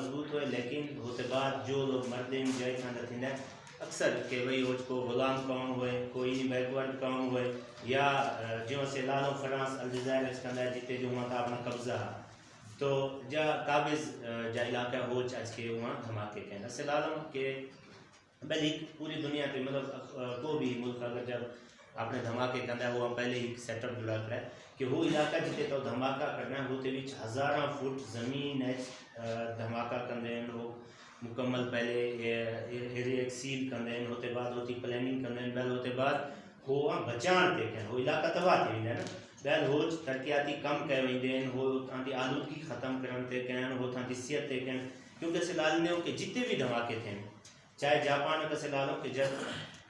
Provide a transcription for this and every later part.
मजबूत हुए, लेकिन होते बाद जो लोग मर्दे में जय खाना थी अक्सर के वही उसको गुलाम कौम हुए, कोई बैकवर्ड कौम हुए, या जो से लालो फ्रांस अलजायर कंदा जिते जो वहाँ का अपना कब्जा है, तो जा काबिज जा इलाका हो आज के वहाँ धमाके कहना से लालो के पहले पूरी दुनिया के मतलब को भी मुल्क अगर जब आपने धमाके कंदा वो पहले ही सेटअप जुड़ा है कि वो इलाका जिते तो धमाका करना होते भी 1000 फुट ज़मीन है धमाका कंदे वो मुकम्मल पहले एरिया सील कंदे होते बाद होती प्लानिंग कंदे बैल होते बाद हो बचाण ते कह हो इलाका तबाह थी वेंदा न बैल हो तरक्याती कम कह वेंदे हो तांती आलूदगी ख़त्म करण ते कहन हो तांती सिहत ते कहन, क्योंकि से लाल ने के जितने भी धमाके थे चाहे जापान का से लालो कि जब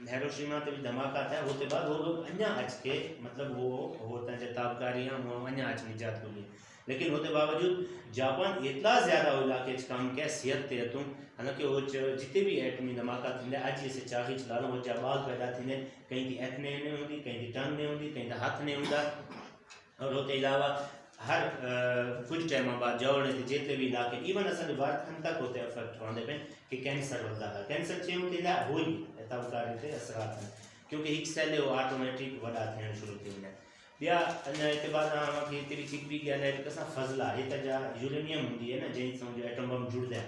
हिरोशिमा ते भी धमाका था होते बाद वो लोग अन्य आज के मतलब वो होता है ताबकारियाँ अन्य आज निजात को लिए, लेकिन होते बावजूद जापान इतना ज़्यादा इलाके काम क्या सेहत ते तुम हालांकि वो जितने भी एटमी धमाका थे अज से चाही चलानो हो जा बाल पैदा थे कहीं की एथ नहीं होंगी कहीं की टंग नहीं होंगी कहीं का हाथ नहीं होंगे, और होते अलावा हर कुछ टाइम बाद जवड़ जितने भी इलाके इवन असल भारत तक होते इफेक्ट होने पे कि कैंसर होता है कैंसर चे होते ला हुई तबकारी थे असरात हैं क्योंकि एक सेल वो ऑटोमेटिक वड़ा थे शुरू थी ने या अन्य के बाद हम कि तेरी चिक भी गया है कसा फजला ये तजा यूरेनियम होती है ना जैसे समझो एटम बम जुड़ जाए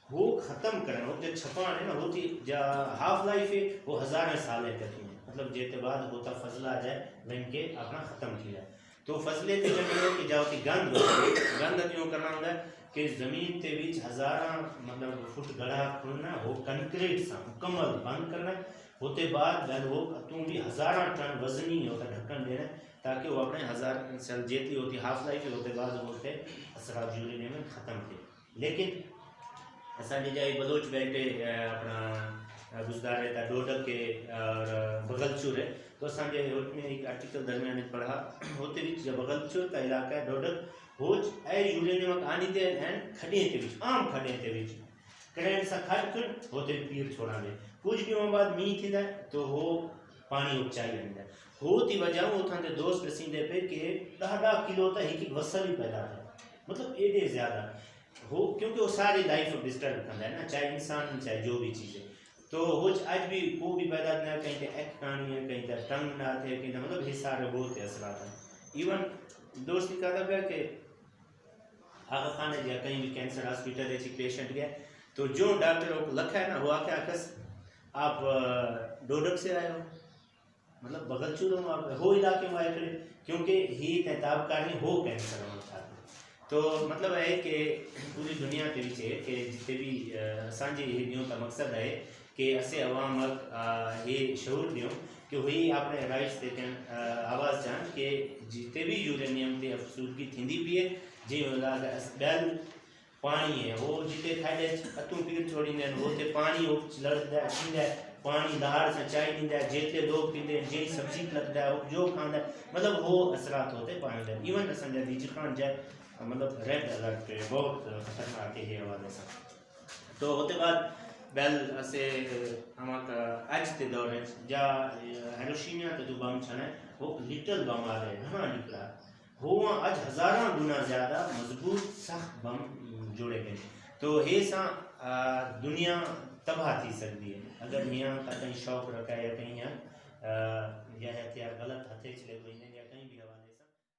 वो ख़त्म करना वो जो छपान है ना होती जा हाफ लाइफ है वो 1000 साल तक है मतलब जेते बाद होता फजला आ जाए वन के अपना ख़त्म किया तो फसले ते कि जाओ कि गंद क्यों करना होता है कि ज़मीन के बीच 1000 मतलब फुट गड़ा खोलना वो कंक्रीट से मुकम्मल बंद करना होते बाद वो तुम भी 1000 टन वजनी होता ढक्कन देना ताकि वो अपने 1000 सेल जेती होती हाफ लाइफ होते बाद होते असरा यूरेनियम में ख़त्म थे, लेकिन ऐसा नहीं जाए बलोच बेल्टे अपना गुजदार रहता डोडक के और बगलचूर है तो असांजे में एक आर्टिकल दरमियान पढ़ा होते भी जब बगलचूर का इलाका है डोडक होज ए यूरेनियम आनी दे हैं खड़े के बीच आम खड़े के बीच करेंट सा खट कर होते पीर छोड़ा दे कुछ दिनों बाद मी थी ना तो वो पानी उपचाई रहता होती वजह वो थाने दोस्त रसीदे पे के 10 किलो तक एक वसल ही पैदा है मतलब एडे ज़्यादा हो क्योंकि वो सारी लाइफ डिस्टर्ब करता है ना चाहे इंसान चाहे जो भी चीज़ें तो हो आज भी को भी पैदा ना कहीं तो एक कहानी है कहीं तो टंग ना थे कहीं तो मतलब ये सारे बहुत असरात हैं इवन दोस्त का था कि आगा खान है या कहीं भी कैंसर हॉस्पिटल है पेशेंट गया तो जो डॉक्टर को लखा है ना वो आके आकस आप डोडक से आए हो मतलब बगलचूर में आप हो इलाके में आए खड़े क्योंकि ही तैताबकारी हो कैंसर होता तो मतलब है कि पूरी दुनिया के पीछे कि जितने भी सांझे ॾियों का मकसद है कि असे अवाम ये शऊर ॾियों कि वही अपने राइट्स ते आवाज़ जान कि जितने भी यूरेनियम ते अफसूदगी थींदी पी है जी ॿियल पानी है वो जिते खाए अतूं पीर छोड़ींदा आहिनि वो ते पानी लड़दा थींदा पानी लहाड़ से चाय ॾींदा जेतिरे लोग पींदे जहिड़ी सब्जी लगता है जो खांदा मतलब वो असरात होते पानी जा इवन असांजा बीज खान जाए मतलब रेड अलर्ट पे बहुत खतरनाक है ये हवाले से तो होते बाद बैल असे हम आज के दौर में जा हिरोशिमा के जो बम छने वो लिटिल बम आ रहे घना निकला वो आज 1000 गुना ज़्यादा मजबूत सख्त बम जोड़े गए तो ये सा दुनिया तबाह थी सकती है अगर मियाँ का कहीं शौक रखा है या कहीं यह हथियार गलत हथे चले